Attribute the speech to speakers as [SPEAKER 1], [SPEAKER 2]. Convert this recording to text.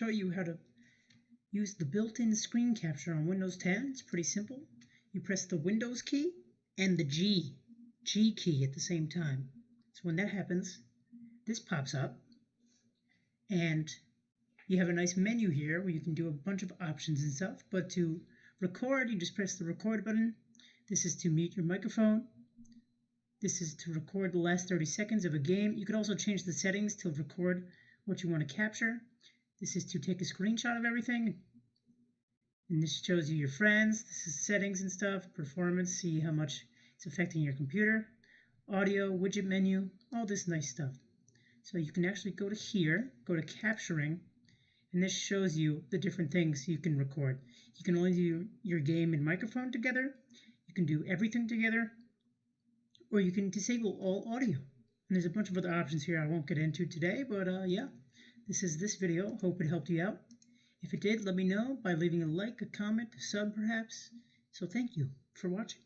[SPEAKER 1] show you how to use the built-in screen capture on Windows 10. It's pretty simple. You press the Windows key and the G key at the same time. So when that happens, this pops up, and you have a nice menu here where you can do a bunch of options and stuff. But to record, you just press the record button. This is to mute your microphone. This is to record the last 30 seconds of a game. You could also change the settings to record what you want to capture. This is to take a screenshot of everything. And this shows you your friends. This is settings and stuff, performance, see how much it's affecting your computer. Audio, widget menu, all this nice stuff. So you can actually go to here, go to capturing, and this shows you the different things you can record. You can only do your game and microphone together. You can do everything together, or you can disable all audio. And there's a bunch of other options here I won't get into today, but yeah, this is this video. Hope it helped you out. If it did, let me know by leaving a like, a comment, a sub perhaps. So thank you for watching.